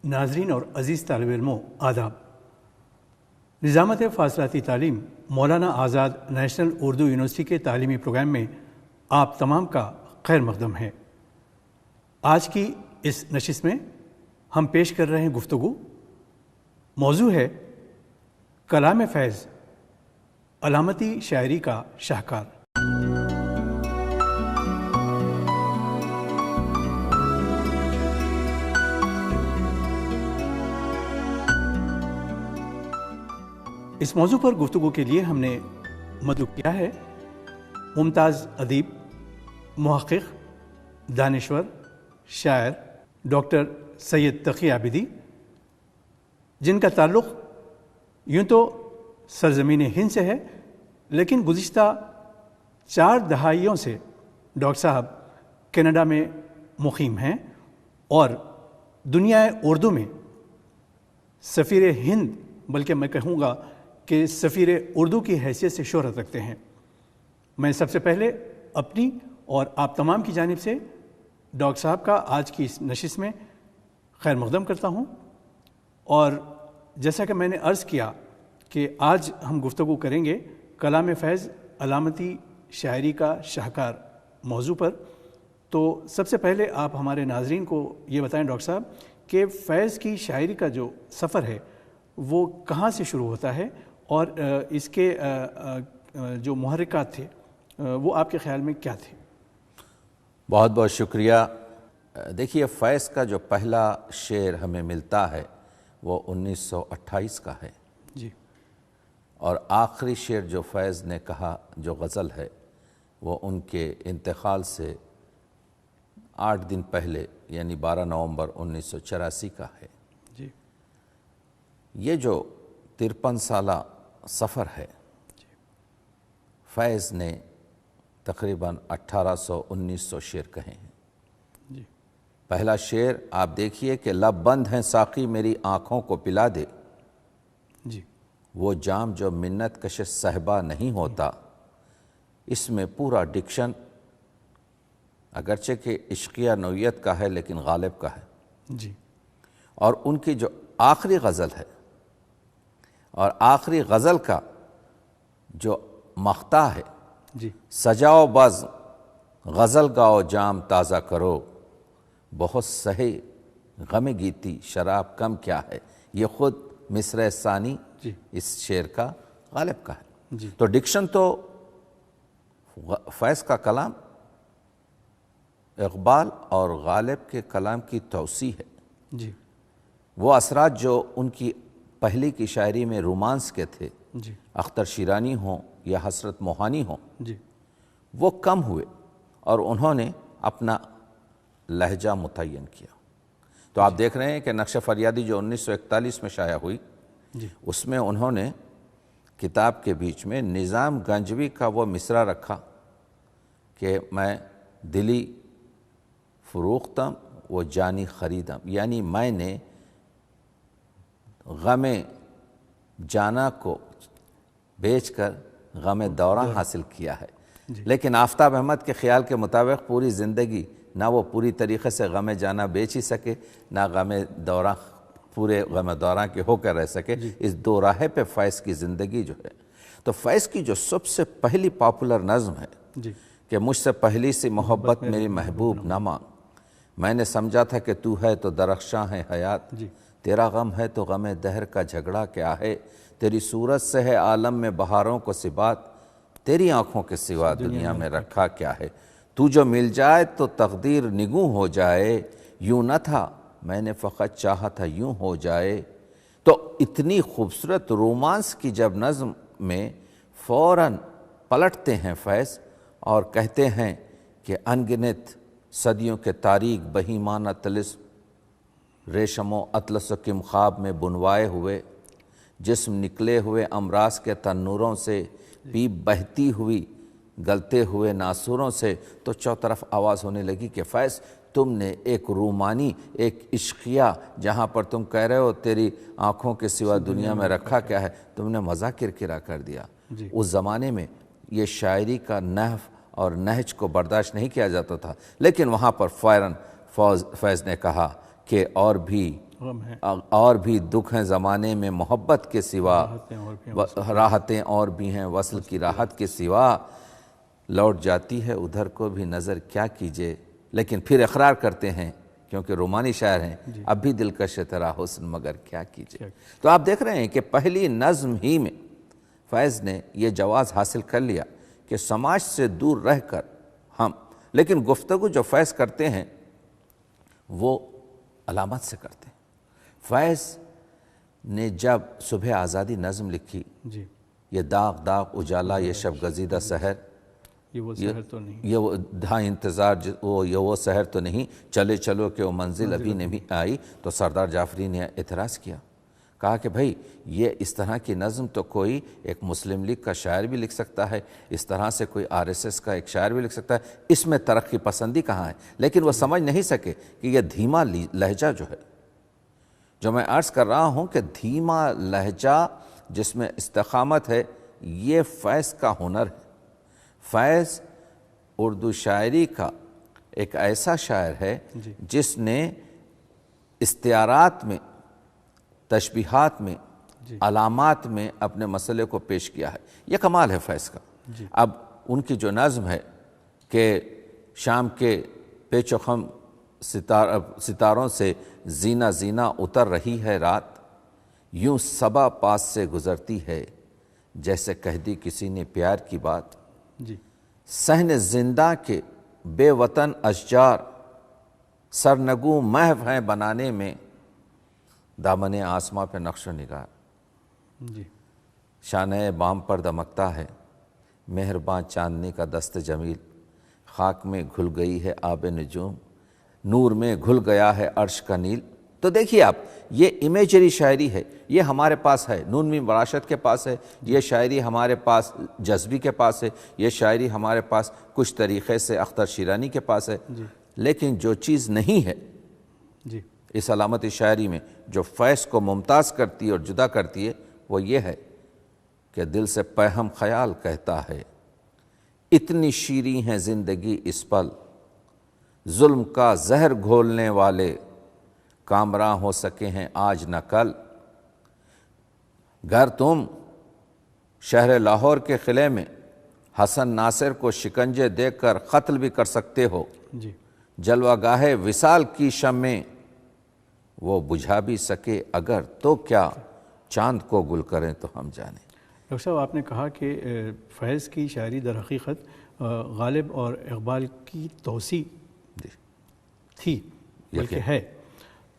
ناظرین اور عزیز طالب علموں آداب۔ نظامت فاصلاتی تعلیم مولانا آزاد نیشنل اردو یونیورسٹی کے تعلیمی پروگرام میں آپ تمام کا خیر مقدم ہے۔ آج کی اس نشست میں ہم پیش کر رہے ہیں گفتگو، موضوع ہے کلام فیض، علامتی شاعری کا شاہکار۔ اس موضوع پر گفتگو کے لیے ہم نے مدعو کیا ہے ممتاز ادیب، محقق، دانشور، شاعر ڈاکٹر سید تقی عابدی، جن کا تعلق یوں تو سرزمین ہند سے ہے، لیکن گزشتہ 4 دہائیوں سے ڈاکٹر صاحب کینیڈا میں مقیم ہیں اور دنیا اردو میں سفیر ہند، بلکہ میں کہوں گا کہ سفیر اردو کی حیثیت سے شہرت رکھتے ہیں۔ میں سب سے پہلے اپنی اور آپ تمام کی جانب سے ڈاکٹر صاحب کا آج کی اس نشست میں خیر مقدم کرتا ہوں، اور جیسا کہ میں نے عرض کیا کہ آج ہم گفتگو کریں گے کلام فیض، علامتی شاعری کا شاہکار موضوع پر۔ تو سب سے پہلے آپ ہمارے ناظرین کو یہ بتائیں ڈاکٹر صاحب کہ فیض کی شاعری کا جو سفر ہے وہ کہاں سے شروع ہوتا ہے، اور اس کے جو محرکات تھے وہ آپ کے خیال میں کیا تھے؟ بہت بہت شکریہ۔ دیکھیے، فیض کا جو پہلا شعر ہمیں ملتا ہے وہ 1928 کا ہے جی، اور آخری شعر جو فیض نے کہا جو غزل ہے وہ ان کے انتقال سے 8 دن پہلے یعنی 12 نومبر 1984 کا ہے۔ جی، یہ جو 53 سالہ سفر ہے، فیض نے تقریباً 1800-1900 شعر کہے ہیں۔ جی، پہلا شعر آپ دیکھیے کہ لب بند ہیں ساقی میری آنکھوں کو پلا دے، جی، وہ جام جو منت کش صحبا نہیں ہوتا۔ اس میں پورا ڈکشن اگرچہ کہ عشقیہ نوعیت کا ہے لیکن غالب کا ہے، جی، اور ان کی جو آخری غزل ہے، اور آخری غزل کا جو مقطع ہے، جی، سجاؤ بز غزل گاؤ جام تازہ کرو، بہت سہے غم گیتی شراب کم کیا ہے، یہ خود مصرع ثانی جی، اس شعر کا غالب کا ہے۔ جی، تو ڈکشن تو فیض کا کلام اقبال اور غالب کے کلام کی توسیع ہے۔ جی، وہ اثرات جو ان کی پہلی کی شاعری میں رومانس کے تھے، جی، اختر شیرانی ہوں یا حسرت موہانی ہوں، جی، وہ کم ہوئے اور انہوں نے اپنا لہجہ متعین کیا۔ تو آپ دیکھ رہے ہیں کہ نقش فریادی جو 1941 میں شائع ہوئی، جی، اس میں انہوں نے کتاب کے بیچ میں نظام گنجوی کا وہ مصرع رکھا کہ میں دلی فروختم وہ جانی خریدم، یعنی میں نے غم جانا کو بیچ کر غم دورہ حاصل کیا ہے۔ لیکن آفتاب احمد کے خیال کے مطابق پوری زندگی نہ وہ پوری طریقے سے غم جانا بیچ ہی سکے، نہ غم دورہ پورے غم دورہ کے ہو کر رہ سکے۔ اس دو راہے پہ فیض کی زندگی جو ہے، تو فیض کی جو سب سے پہلی پاپولر نظم ہے جی، کہ مجھ سے پہلی سی محبت میری محبوب نہ مانگ، میں نے سمجھا تھا کہ تو ہے تو درخشاں ہے حیات، جی، تیرا غم ہے تو غم دہر کا جھگڑا کیا ہے، تیری صورت سے ہے عالم میں بہاروں کو ثبات، تیری آنکھوں کے سوا دنیا میں رکھا کیا ہے، تو جو مل جائے تو تقدیر نگوں ہو جائے، یوں نہ تھا میں نے فقط چاہا تھا یوں ہو جائے۔ تو اتنی خوبصورت رومانس کی جب نظم میں فوراً پلٹتے ہیں فیض اور کہتے ہیں کہ انگنت صدیوں کے تاریک بہیمانہ طلسم ریشم و اطلس و کم خواب میں بنوائے ہوئے، جسم نکلے ہوئے امراض کے تنوروں سے، پیپ بہتی ہوئی گلتے ہوئے ناسوروں سے۔ تو چوطرف آواز ہونے لگی کہ فیض تم نے ایک رومانی، ایک عشقیہ، جہاں پر تم کہہ رہے ہو تیری آنکھوں کے سوا دنیا میں رکھا کیا ہے، تم نے مزہ کرکرا کر دیا۔ اس زمانے میں یہ شاعری کا نحو اور نہج کو برداشت نہیں کیا جاتا تھا، لیکن وہاں پر فوراً فیض نے کہا کہ اور بھی غم ہے، اور بھی دکھ ہیں زمانے میں محبت کے سوا، راحتیں اور بھی ہیں، راحتیں اور بھی ہیں وصل کی راحت کے سوا، لوٹ جاتی ہے ادھر کو بھی نظر کیا کیجے، لیکن پھر اقرار کرتے ہیں کیونکہ رومانی شاعر ہیں، اب بھی دلکش ہے تیرا حسن مگر کیا کیجے۔ تو آپ دیکھ رہے ہیں کہ پہلی نظم ہی میں فیض نے یہ جواز حاصل کر لیا کہ سماج سے دور رہ کر ہم، لیکن گفتگو جو فیض کرتے ہیں وہ علامت سے کرتے ہیں۔ فیض نے جب صبح آزادی نظم لکھی، جی، یہ داغ داغ اجالا یہ شب گزیدہ سحر، یہ وہ سحر تو نہیں، یہ وہ دھاں انتظار وہ سحر تو نہیں، چلے چلو کہ وہ منزل ابھی نہیں آئی، تو سردار جعفری نے اعتراض کیا، کہا کہ بھائی یہ اس طرح کی نظم تو کوئی ایک مسلم لیگ کا شاعر بھی لکھ سکتا ہے، اس طرح سے کوئی RSS کا ایک شاعر بھی لکھ سکتا ہے، اس میں ترقی پسندی کہاں ہے؟ لیکن وہ سمجھ نہیں سکے کہ یہ دھیما لہجہ جو ہے، جو میں عرض کر رہا ہوں کہ دھیما لہجہ جس میں استقامت ہے، یہ فیض کا ہنر ہے۔ فیض اردو شاعری کا ایک ایسا شاعر ہے جس نے استعارات میں، تشبیہات میں، علامات میں اپنے مسئلے کو پیش کیا ہے، یہ کمال ہے فیض کا۔ اب ان کی جو نظم ہے کہ شام کے پیچ و خم ستاروں سے زینہ زینہ اتر رہی ہے رات، یوں صبا پاس سے گزرتی ہے جیسے کہہ دی کسی نے پیار کی بات، جی، صحن زندہ کے بے وطن اشجار سرنگوں محو ہیں بنانے میں، دامن آسماں پہ نقش و نگار، جی، شانہ بام پر دمکتا ہے مہرباں چاندنی کا دست جمیل، خاک میں گھل گئی ہے آب نجوم، نور میں گھل گیا ہے عرش کا نیل۔ تو دیکھیے آپ، یہ امیجری شاعری ہے، یہ ہمارے پاس ہے، نون میم وراثت کے پاس ہے، یہ شاعری ہمارے پاس جذبی کے پاس ہے، یہ شاعری ہمارے پاس کچھ طریقے سے اختر شیرانی کے پاس ہے، لیکن جو چیز نہیں ہے جی، اس علامتی شاعری میں جو فیض کو ممتاز کرتی ہے اور جدا کرتی ہے، وہ یہ ہے کہ دل سے پیہم خیال کہتا ہے اتنی شیریں ہے زندگی اس پل، ظلم کا زہر گھولنے والے کامراں ہو سکے ہیں آج نہ کل، گر تم شہر لاہور کے قلعے میں حسن ناصر کو شکنجے دے کر قتل بھی کر سکتے ہو، جی، جلوہ گاہ وصال کی شمیں وہ بجھا بھی سکے اگر، تو کیا چاند کو گل کریں تو ہم جانیں۔ ڈاکٹر صاحب، آپ نے کہا کہ فیض کی شاعری در حقیقت غالب اور اقبال کی توسیع تھی، بلکہ ہے،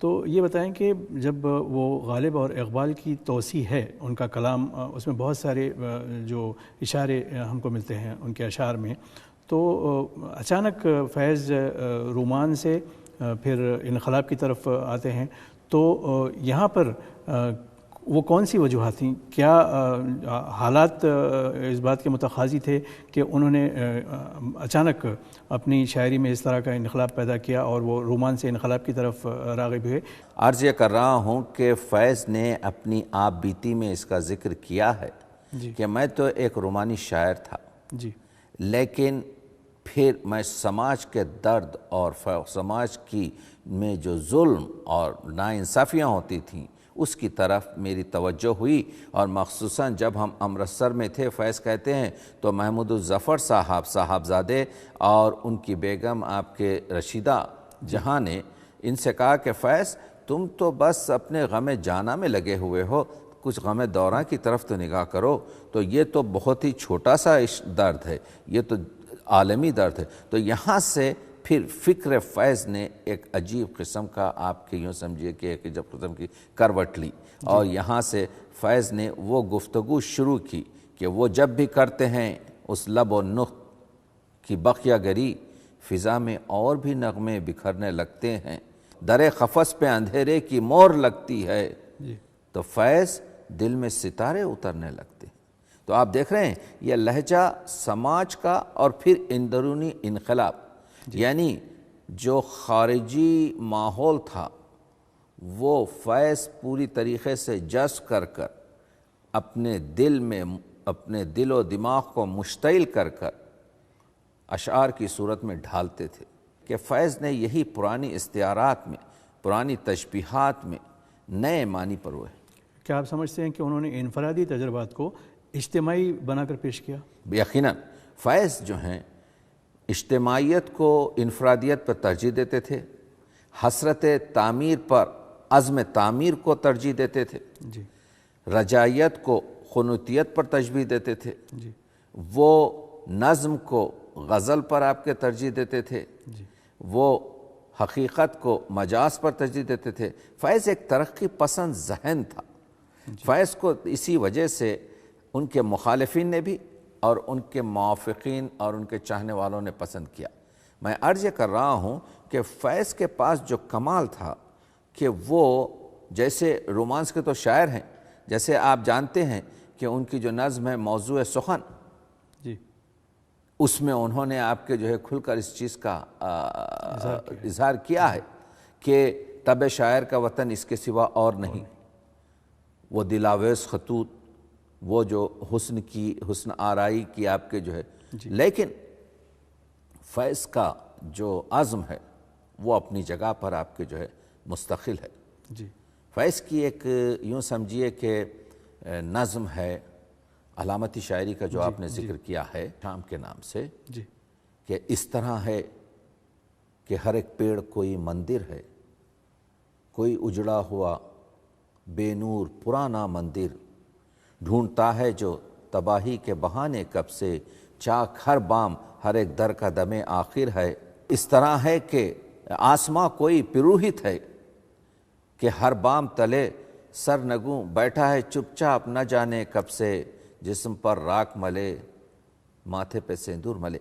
تو یہ بتائیں کہ جب وہ غالب اور اقبال کی توسیع ہے، ان کا کلام، اس میں بہت سارے جو اشارے ہم کو ملتے ہیں ان کے اشعار میں، تو اچانک فیض رومان سے پھر انقلاب کی طرف آتے ہیں، تو یہاں پر وہ کون سی وجوہات تھیں؟ کیا حالات اس بات کے متقاضی تھے کہ انہوں نے اچانک اپنی شاعری میں اس طرح کا انقلاب پیدا کیا اور وہ رومان سے انقلاب کی طرف راغب ہوئے؟ عرض یہ کر رہا ہوں کہ فیض نے اپنی آپ بیتی میں اس کا ذکر کیا ہے کہ میں تو ایک رومانی شاعر تھا، لیکن پھر میں سماج کے درد اور سماج کی میں جو ظلم اور ناانصافیاں ہوتی تھیں اس کی طرف میری توجہ ہوئی، اور مخصوصاً جب ہم امرتسر میں تھے، فیض کہتے ہیں، تو محمود الظفر صاحبزادے اور ان کی بیگم آپ کے رشیدہ جہاں نے ان سے کہا کہ فیض تم تو بس اپنے غم جانا میں لگے ہوئے ہو، کچھ غم دوراں کی طرف تو نگاہ کرو، تو یہ تو بہت ہی چھوٹا سا درد ہے، یہ تو عالمی درد ہے۔ تو یہاں سے پھر فکر فیض نے ایک عجیب قسم کا، آپ کے یوں سمجھیے کہ ایک عجیب قسم کی کروٹ لی، اور یہاں سے فیض نے وہ گفتگو شروع کی کہ وہ جب بھی کرتے ہیں اس لب و نطق کی بقیہ گری، فضا میں اور بھی نغمے بکھرنے لگتے ہیں، در قفس پہ اندھیرے کی مہر لگتی ہے، تو فیض دل میں ستارے اترنے لگتے ہیں۔ تو آپ دیکھ رہے ہیں یہ لہجہ سماج کا، اور پھر اندرونی انقلاب، یعنی جو خارجی ماحول تھا وہ فیض پوری طریقے سے جذب کر کر اپنے دل و دماغ کو مشتعل کر کر اشعار کی صورت میں ڈھالتے تھے، کہ فیض نے یہی پرانی استعارات میں پرانی تشبیہات میں نئے معنی پروئے۔ کیا آپ سمجھتے ہیں کہ انہوں نے انفرادی تجربات کو اجتماعی بنا کر پیش کیا؟ یقیناً فیض جو ہیں اجتماعیت کو انفرادیت پر ترجیح دیتے تھے، حسرت تعمیر پر عزم تعمیر کو ترجیح دیتے تھے، جی رجائیت کو قنوتیت پر ترجیح دیتے تھے، جی وہ نظم کو غزل پر آپ کے ترجیح دیتے تھے، جی وہ حقیقت کو مجاز پر ترجیح دیتے تھے۔ فیض ایک ترقی پسند ذہن تھا۔ فیض کو اسی وجہ سے ان کے مخالفین نے بھی اور ان کے موافقین اور ان کے چاہنے والوں نے پسند کیا۔ میں عرض یہ کر رہا ہوں کہ فیض کے پاس جو کمال تھا کہ وہ جیسے رومانس کے تو شاعر ہیں، جیسے آپ جانتے ہیں کہ ان کی جو نظم ہے موضوع سخن، جی اس میں انہوں نے آپ کے جو ہے کھل کر اس چیز کا اظہار کیا ہے کہ طب شاعر کا وطن اس کے سوا اور نہیں، وہ دلاویز خطوط، وہ جو حسن آرائی کی آپ کے جو ہے، لیکن فیض کا جو عزم ہے وہ اپنی جگہ پر آپ کے جو ہے مستقل ہے۔ جی فیض کی ایک یوں سمجھیے کہ نظم ہے علامتی شاعری کا جو آپ نے ذکر کیا ہے شام کے نام سے، جی کہ اس طرح ہے کہ ہر ایک پیڑ کوئی مندر ہے، کوئی اجڑا ہوا بے نور پرانا مندر، ڈھونڈتا ہے جو تباہی کے بہانے کب سے، چاک ہر بام ہر ایک در کا دم آخر ہے۔ اس طرح ہے کہ آسماں کوئی پروہت ہے کہ ہر بام تلے سر نگوں بیٹھا ہے چپ چاپ نہ جانے کب سے، جسم پر راکھ ملے ماتھے پہ سندور ملے۔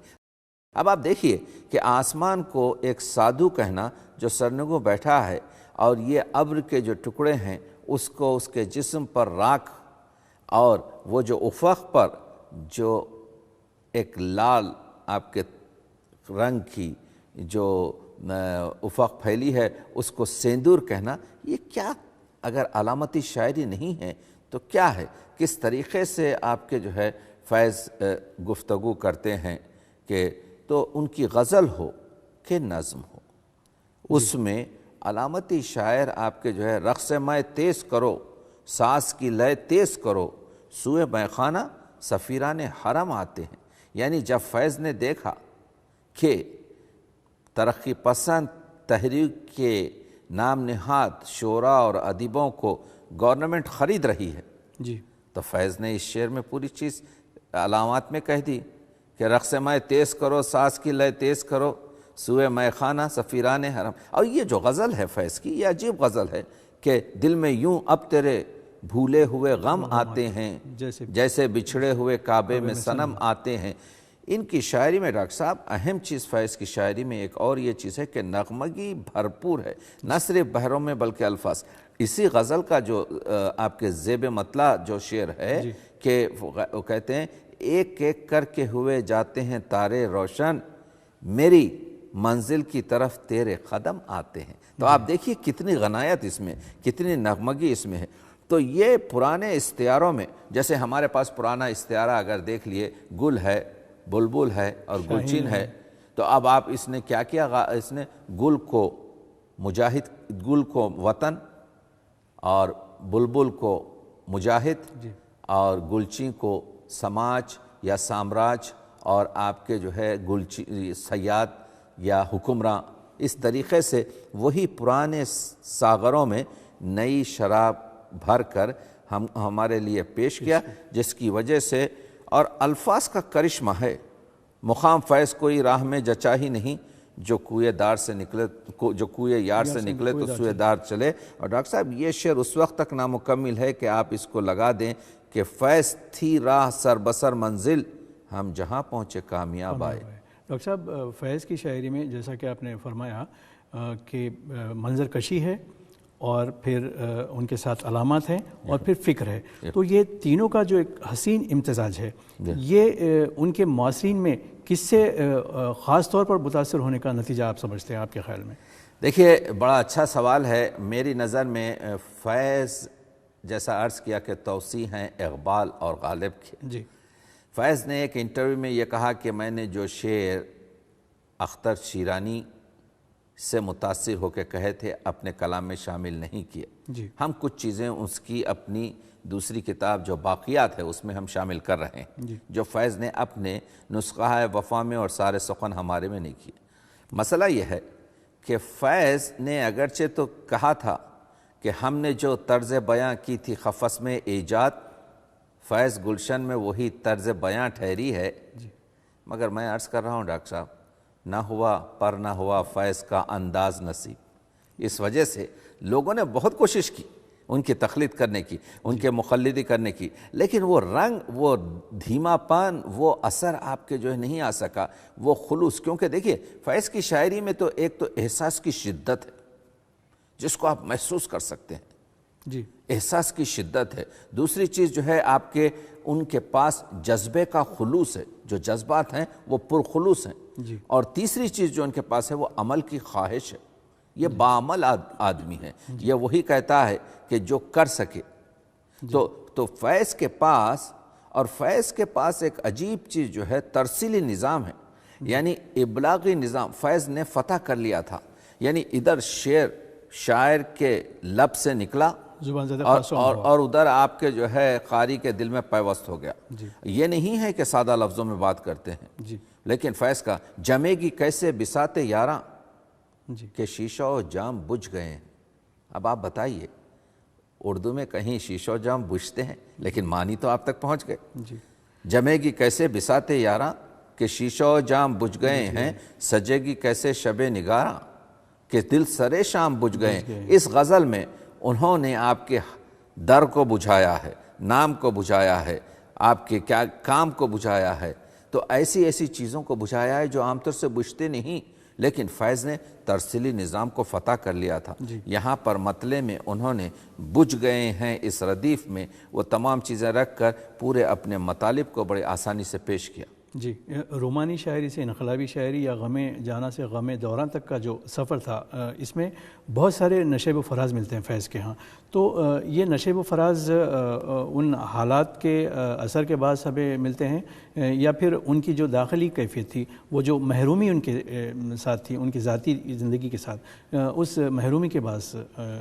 اب آپ دیکھیے کہ آسمان کو ایک سادھو کہنا جو سرنگوں بیٹھا ہے، اور یہ ابر کے جو ٹکڑے ہیں اس کو اس کے جسم پر راکھ، اور وہ جو افق پر جو ایک لال آپ کے رنگ کی جو افق پھیلی ہے اس کو سیندور کہنا، یہ کیا اگر علامتی شاعری نہیں ہے تو کیا ہے؟ کس طریقے سے آپ کے جو ہے فیض گفتگو کرتے ہیں کہ تو ان کی غزل ہو کہ نظم ہو، اس میں علامتی شاعر آپ کے جو ہے رقص میں تیز کرو، ساز کی لے تیز کرو، سوئے میخانہ سفیران حرم آتے ہیں۔ یعنی جب فیض نے دیکھا کہ ترقی پسند تحریک کے نام نہاد شعراء اور ادیبوں کو گورنمنٹ خرید رہی ہے، جی تو فیض نے اس شعر میں پوری چیز علامات میں کہہ دی کہ رقص میں تیز کرو، ساز کی لے تیز کرو، سوئے میخانہ سفیران حرم۔ اور یہ جو غزل ہے فیض کی، یہ عجیب غزل ہے کہ دل میں یوں اب تیرے بھولے ہوئے غم آتے ہیں، جیسے بچھڑے ہوئے کعبے میں صنم آتے ہیں۔ ان کی شاعری میں ڈاکٹر صاحب اہم چیز فیض کی شاعری میں ایک اور یہ چیز ہے کہ نغمگی بھرپور ہے، نہ صرف بحروں میں بلکہ الفاظ۔ اسی غزل کا جو آپ کے زیب مطلع جو شعر ہے کہ وہ کہتے ہیں ایک ایک کر کے ہوئے جاتے ہیں تارے روشن، میری منزل کی طرف تیرے قدم آتے ہیں۔ تو آپ دیکھیے کتنی غنایت اس میں، کتنی نغمگی اس میں ہے۔ تو یہ پرانے استعاروں میں، جیسے ہمارے پاس پرانا استعارہ اگر دیکھ لیے گل ہے، بلبل ہے اور گلچین ہے، تو اب آپ اس نے کیا کیا، اس نے گل کو مجاہد، گل کو وطن اور بلبل کو مجاہد اور گلچین کو سماج یا سامراج اور آپ کے جو ہے سیاد یا حکمراں، اس طریقے سے وہی پرانے ساغروں میں نئی شراب بھر کر ہمارے لیے پیش کیا، جس کی وجہ سے اور الفاظ کا کرشمہ ہے۔ مقام فیض کوئی راہ میں جچا ہی نہیں، جو کوئے دار سے نکلے، جو کوئے یار سے نکلے تو سوئے دار چلے۔ اور ڈاکٹر صاحب یہ شعر اس وقت تک نامکمل ہے کہ آپ اس کو لگا دیں کہ فیض تھی راہ سر بسر منزل، ہم جہاں پہنچے کامیاب آئے۔ ڈاکٹر صاحب فیض کی شاعری میں جیسا کہ آپ نے فرمایا کہ منظر کشی ہے اور پھر ان کے ساتھ علامات ہیں اور پھر فکر ہے، تو یہ تینوں کا جو ایک حسین امتزاج ہے، یہ ان کے معاصرین میں کس سے خاص طور پر متاثر ہونے کا نتیجہ آپ سمجھتے ہیں آپ کے خیال میں؟ دیکھیے بڑا اچھا سوال ہے۔ میری نظر میں فیض جیسا عرض کیا کہ توسیع ہیں اقبال اور غالب کے۔ جی فیض نے ایک انٹرویو میں یہ کہا کہ میں نے جو شعر اختر شیرانی سے متاثر ہو کے کہے تھے اپنے کلام میں شامل نہیں کیے. جی ہم کچھ چیزیں اس کی اپنی دوسری کتاب جو باقیات ہے اس میں ہم شامل کر رہے ہیں جو فیض نے اپنے نسخہ وفا میں اور سارے سخن ہمارے میں نہیں کیے. مسئلہ یہ ہے کہ فیض نے اگرچہ تو کہا تھا کہ ہم نے جو طرز بیاں کی تھی قفس میں ایجاد فیض گلشن میں وہی طرز بیاں ٹھہری ہے، مگر میں عرض کر رہا ہوں ڈاکٹر صاحب نہ ہوا پر نہ ہوا فیض کا انداز نصیب. اس وجہ سے لوگوں نے بہت کوشش کی ان کی تخلیق کرنے کی، ان کے مقلدی کرنے کی، لیکن وہ رنگ، وہ دھیما پان، وہ اثر آپ کے جو ہے نہیں آ سکا، وہ خلوص. کیونکہ دیکھیے فیض کی شاعری میں تو ایک تو احساس کی شدت ہے جس کو آپ محسوس کر سکتے ہیں، جی احساس کی شدت ہے. دوسری چیز جو ہے آپ کے ان کے پاس جذبے کا خلوص ہے، جو جذبات ہیں وہ پرخلوص ہیں. اور تیسری چیز جو ان کے پاس ہے وہ عمل کی خواہش ہے. یہ باعمل آدمی ہے، یہ وہی کہتا ہے کہ جو کر سکے. تو فیض کے پاس، اور فیض کے پاس ایک عجیب چیز جو ہے ترسیلی نظام ہے، یعنی ابلاغی نظام. فیض نے فتح کر لیا تھا، یعنی ادھر شعر شاعر کے لب سے نکلا اور ادھر آپ کے جو ہے قاری کے دل میں پیوست ہو گیا. یہ نہیں ہے کہ سادہ لفظوں میں بات کرتے ہیں، لیکن فیض کا جمے گی کیسے بساط یاراں کہ شیشہ و جام بجھ گئے ہیں. اب آپ بتائیے اردو میں کہیں شیشہ و جام بجھتے ہیں، لیکن معنی تو آپ تک پہنچ گئے. جمے گی کیسے بساط یاراں کہ شیشہ و جام بجھ گئے ہیں، سجے گی کیسے شب نگاراں کہ دل سرے شام بجھ گئے. اس غزل میں انہوں نے آپ کے در کو بجھایا ہے، نام کو بجھایا ہے، آپ کے کیا کام کو بجھایا ہے. تو ایسی چیزوں کو بجھایا ہے جو عام طور سے بجھتے نہیں، لیکن فیض نے ترسیلی نظام کو فتح کر لیا تھا. یہاں پر مطلع میں انہوں نے بجھ گئے ہیں اس ردیف میں وہ تمام چیزیں رکھ کر پورے اپنے مطالب کو بڑے آسانی سے پیش کیا. جی رومانی شاعری سے انقلابی شاعری یا غم جانا سے غم دوراں تک کا جو سفر تھا، اس میں بہت سارے نشیب و فراز ملتے ہیں فیض کے ہاں. تو یہ نشیب و فراز ان حالات کے اثر کے بعد ہمیں ملتے ہیں یا پھر ان کی جو داخلی کیفیت تھی، وہ جو محرومی ان کے ساتھ تھی، ان کی ذاتی زندگی کے ساتھ، اس محرومی کے بعد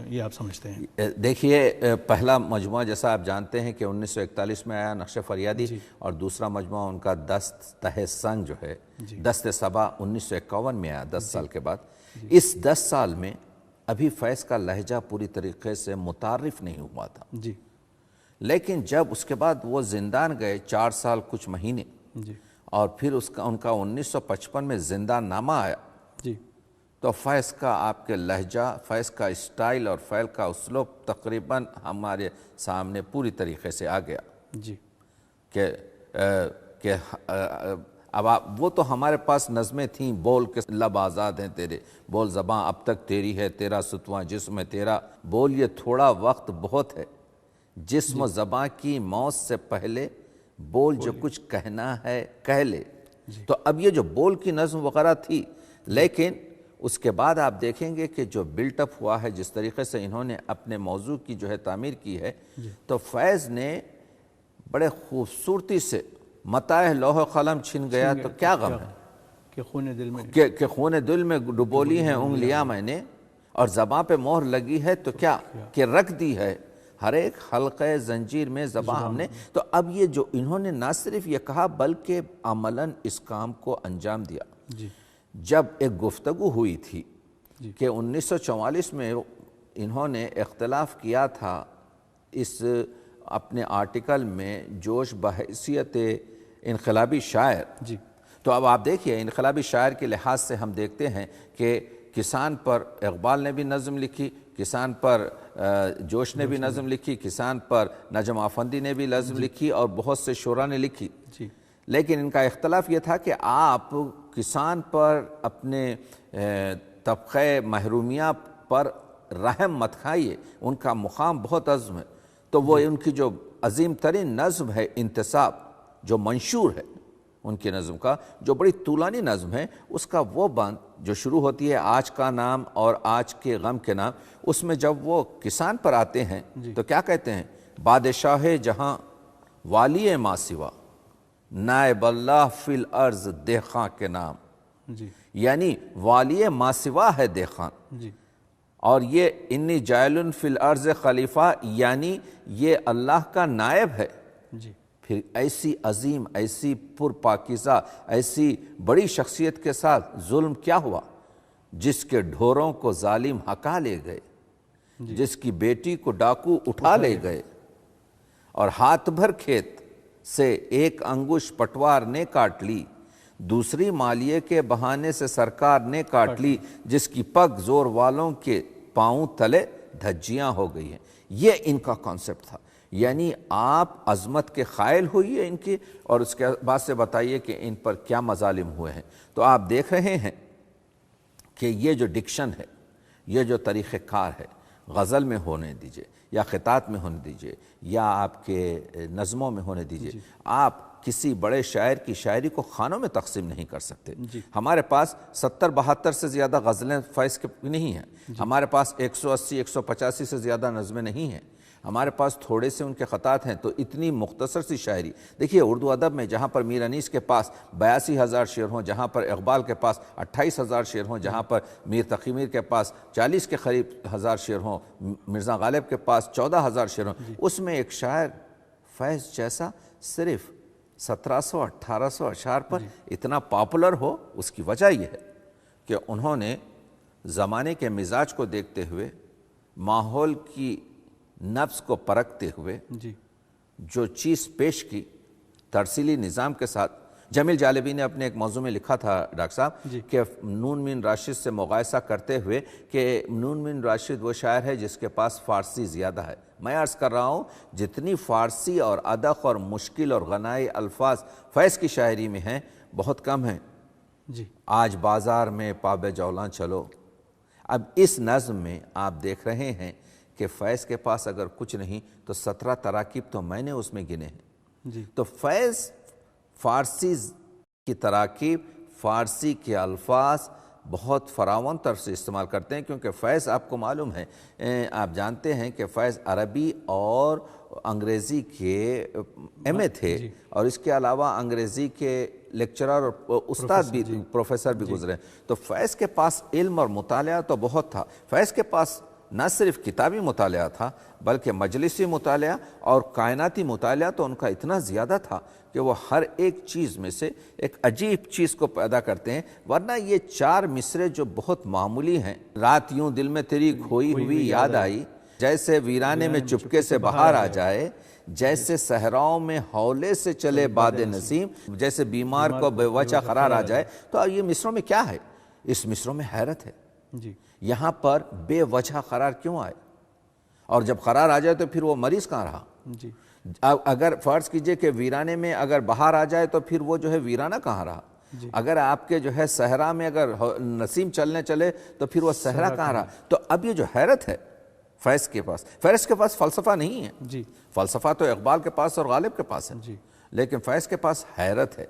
یہ آپ سمجھتے ہیں؟ دیکھیے پہلا مجموعہ جیسا آپ جانتے ہیں کہ 1941 میں آیا نقش فریادی، اور دوسرا مجموعہ ان کا دست تہ سنگ جو ہے دست صبا 1951 میں آیا 10 سال کے بعد. اس 10 سال میں ابھی فیض کا لہجہ پوری طریقے سے متعارف نہیں ہوا تھا. لیکن جب اس کے بعد وہ زندان گئے 4 سال کچھ مہینے، اور پھر ان کا 1955 میں زندان نامہ آیا، تو فیض کا آپ کے لہجہ، فیض کا اسٹائل اور فیض کا اسلوب تقریباً ہمارے سامنے پوری طریقے سے آ گیا. کہ اب وہ تو ہمارے پاس نظمیں تھیں، بول کے لب آزاد ہیں تیرے، بول زباں اب تک تیری ہے، تیرا ستواں جسم ہے تیرا، بول یہ تھوڑا وقت بہت ہے، جسم و زباں کی موت سے پہلے بول جو کچھ کہنا ہے کہہ لے. تو اب یہ جو بول کی نظم وغیرہ تھی، لیکن اس کے بعد آپ دیکھیں گے کہ جو بلٹ اپ ہوا ہے، جس طریقے سے انہوں نے اپنے موضوع کی جو ہے تعمیر کی ہے، تو فیض نے بڑے خوبصورتی سے متاع لوح قلم چھن گیا تو کیا غم ہے کہ خون دل میں ڈبولی ہیں انگلیاں میں نے، اور زباں پہ مہر لگی ہے تو کیا کہ رکھ دی ہے ہر ایک حلقہ زنجیر میں زباں ہم نے. تو اب یہ جو انہوں نے نہ صرف یہ کہا بلکہ عملاً اس کام کو انجام دیا. جب ایک گفتگو ہوئی تھی کہ 1944 میں انہوں نے اختلاف کیا تھا اس اپنے آرٹیکل میں جوش بحیثیت انقلابی شاعر، تو اب آپ دیکھیے انقلابی شاعر کے لحاظ سے ہم دیکھتے ہیں کہ کسان پر اقبال نے بھی نظم لکھی، کسان پر جوش نے بھی نظم لکھی، کسان پر نجم آفندی نے بھی نظم لکھی، اور بہت سے شعراء نے لکھی. لیکن ان کا اختلاف یہ تھا کہ آپ کسان پر، اپنے طبقہ محرومیہ پر رحم مت کھائیے، ان کا مقام بہت عظم ہے. تو وہ ان کی جو عظیم ترین نظم ہے انتصاب، جو منشور ہے ان کی نظم کا، جو بڑی طولانی نظم ہے، اس کا وہ بند جو شروع ہوتی ہے آج کا نام اور آج کے غم کے نام، اس میں جب وہ کسان پر آتے ہیں تو کیا کہتے ہیں؟ بادشاہ جہاں والی ماں سوا، نائب اللہ فی الارض دہقاں کے نام. جی یعنی والی ماسوا ہے دیخان، جی اور یہ انی جائل فی الارض خلیفہ یعنی یہ اللہ کا نائب ہے۔ جی پھر ایسی عظیم، ایسی پرپاکیزہ، ایسی بڑی شخصیت کے ساتھ ظلم کیا ہوا، جس کے ڈھوروں کو ظالم ہکا لے گئے، جس کی بیٹی کو ڈاکو اٹھا لے گئے، اور ہاتھ بھر کھیت سے ایک انگوش پٹوار نے کاٹ لی، دوسری مالیے کے بہانے سے سرکار نے کاٹ لی، جس کی پگ زور والوں کے پاؤں تلے دھجیاں ہو گئی ہیں۔ یہ ان کا کانسیپٹ تھا، یعنی آپ عظمت کے قائل ہوئیے ان کی، اور اس کے بعد سے بتائیے کہ ان پر کیا مظالم ہوئے ہیں۔ تو آپ دیکھ رہے ہیں کہ یہ جو ڈکشن ہے، یہ جو طریقہ کار ہے، غزل میں ہونے دیجئے یا خطات میں ہونے دیجئے یا آپ کے نظموں میں ہونے دیجئے، آپ کسی بڑے شاعر کی شاعری کو خانوں میں تقسیم نہیں کر سکتے۔ ہمارے پاس 70-72 سے زیادہ غزلیں فیض کی نہیں ہیں، ہمارے پاس 180-185 سے زیادہ نظمیں نہیں ہیں، ہمارے پاس تھوڑے سے ان کے خطات ہیں، تو اتنی مختصر سی شاعری۔ دیکھیے اردو ادب میں جہاں پر میر انیس کے پاس 82,000 شعر ہوں، جہاں پر اقبال کے پاس 28,000 شعر ہوں، جہاں پر میر تقی میر کے پاس 40 کے قریب ہزار شعر ہوں، مرزا غالب کے پاس 14,000 شعر ہوں، اس میں ایک شاعر فیض جیسا صرف 1700-1800 اشعار پر اتنا پاپولر ہو، اس کی وجہ یہ ہے کہ انہوں نے زمانے کے مزاج کو دیکھتے ہوئے، ماحول کی نفس کو پرکھتے ہوئے جو چیز پیش کی، ترسیلی نظام کے ساتھ۔ جمیل جالبی نے اپنے ایک موضوع میں لکھا تھا ڈاکٹر صاحب کہ نون مین راشد سے مقایسہ کرتے ہوئے کہ نون مین راشد وہ شاعر ہے جس کے پاس فارسی زیادہ ہے۔ میں عرض کر رہا ہوں جتنی فارسی اور ادق اور مشکل اور غنائی الفاظ فیض کی شاعری میں ہیں، بہت کم ہیں۔ آج بازار میں پاب جولاں چلو، اب اس نظم میں آپ دیکھ رہے ہیں کہ فیض کے پاس اگر کچھ نہیں تو 17 تراکیب تو میں نے اس میں گنے ہیں۔ تو فیض فارسی کی تراکیب، فارسی کے الفاظ بہت فراوان طرف سے استعمال کرتے ہیں، کیونکہ فیض آپ کو معلوم ہے، آپ جانتے ہیں کہ فیض عربی اور انگریزی کے ایم اے تھے، اور اس کے علاوہ انگریزی کے لیکچرر اور استاد بھی، پروفیسر بھی گزرے۔ تو فیض کے پاس علم اور مطالعہ تو بہت تھا۔ فیض کے پاس نہ صرف کتابی مطالعہ تھا بلکہ مجلسی مطالعہ اور کائناتی مطالعہ تو ان کا اتنا زیادہ تھا کہ وہ ہر ایک چیز میں سے ایک عجیب چیز کو پیدا کرتے ہیں۔ ورنہ یہ 4 مصرے جو بہت معمولی ہیں، رات یوں دل میں تیری کھوئی ہوئی یاد آئی، جیسے ویرانے میں چپکے سے بہار آ جائے، جیسے صحراؤں میں ہولے سے چلے باد نسیم، جیسے بیمار کو بے وجہ قرار آ جائے۔ تو یہ مصروں میں کیا ہے؟ اس مصروں میں حیرت ہے۔ یہاں پر بے وجہ قرار کیوں آئے؟ اور جب قرار آ جائے تو پھر وہ مریض کہاں رہا؟ اگر فرض کیجئے کہ ویرانے میں اگر بہار آ جائے تو پھر وہ جو ہے ویرانہ کہاں رہا؟ اگر آپ کے جو ہے صحرا میں اگر نسیم چلنے چلے تو پھر وہ صحرا کہاں رہا؟ تو اب یہ جو حیرت ہے فیض کے پاس فلسفہ نہیں ہے، فلسفہ تو اقبال کے پاس اور غالب کے پاس ہے، لیکن فیض کے پاس حیرت ہے۔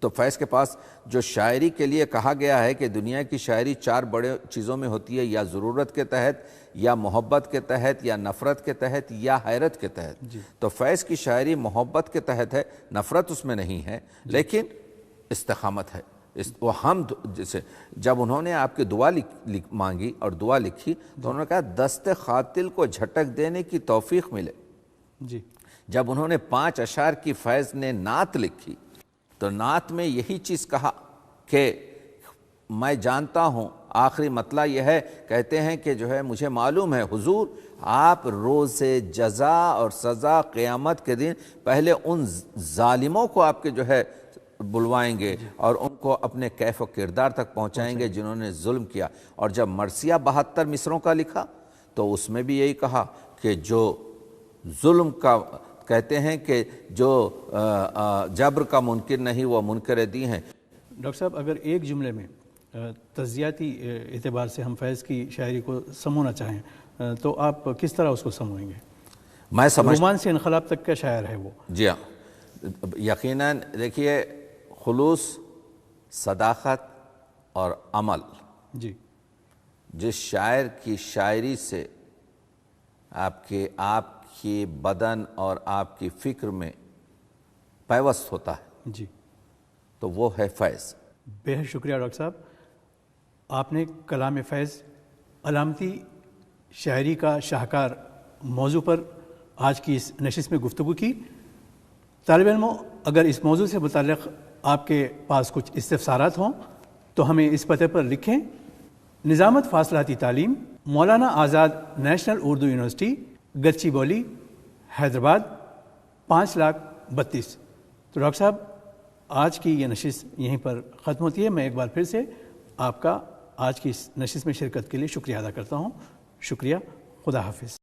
تو فیض کے پاس جو شاعری کے لیے کہا گیا ہے کہ دنیا کی شاعری 4 بڑے چیزوں میں ہوتی ہے، یا ضرورت کے تحت، یا محبت کے تحت، یا نفرت کے تحت، یا حیرت کے تحت۔ تو فیض کی شاعری محبت کے تحت ہے، نفرت اس میں نہیں ہے، لیکن استقامت ہے۔ وہ حمد، جیسے جب انہوں نے آپ کی دعا مانگی اور دعا لکھی تو انہوں نے کہا دست قاتل کو جھٹک دینے کی توفیق ملے۔ جب انہوں نے 5 اشعار کی فیض نے نعت لکھی تو نعت میں یہی چیز کہا کہ میں جانتا ہوں، آخری مطلع یہ ہے، کہتے ہیں کہ جو ہے مجھے معلوم ہے حضور آپ روز جزا اور سزا قیامت کے دن پہلے ان ظالموں کو آپ کے جو ہے بلوائیں گے اور ان کو اپنے کیف و کردار تک پہنچائیں گے جنہوں نے ظلم کیا۔ اور جب مرثیہ 72 مصروں کا لکھا تو اس میں بھی یہی کہا کہ جو ظلم کا، کہتے ہیں کہ جو جبر کا منکر نہیں وہ منکر دی ہیں۔ ڈاکٹر صاحب اگر ایک جملے میں تجزیاتی اعتبار سے ہم فیض کی شاعری کو سمونا چاہیں تو آپ کس طرح اس کو سموئیں گے؟ میں رومان سے انقلاب تک کا شاعر ہے وہ۔ جی ہاں، یقیناً دیکھیے خلوص، صداقت اور عمل، جس شاعر کی شاعری سے آپ کی بدن اور آپ کی فکر میں پیوست ہوتا ہے تو وہ ہے فیض۔ بے حد شکریہ ڈاکٹر صاحب، آپ نے کلام فیض علامتی شاعری کا شاہکار موضوع پر آج کی اس نشست میں گفتگو کی۔ طالب علموں، اگر اس موضوع سے متعلق آپ کے پاس کچھ استفسارات ہوں تو ہمیں اس پتے پر لکھیں۔ نظامت فاصلاتی تعلیم، مولانا آزاد نیشنل اردو یونیورسٹی، گچی بولی، حیدرآباد 5,32,000۔ تو ڈاکٹر صاحب، آج کی یہ نشست یہیں پر ختم ہوتی ہے۔ میں ایک بار پھر سے آپ کا آج کی اس نشست میں شرکت کے لیے شکریہ ادا کرتا ہوں۔ شکریہ، خدا حافظ۔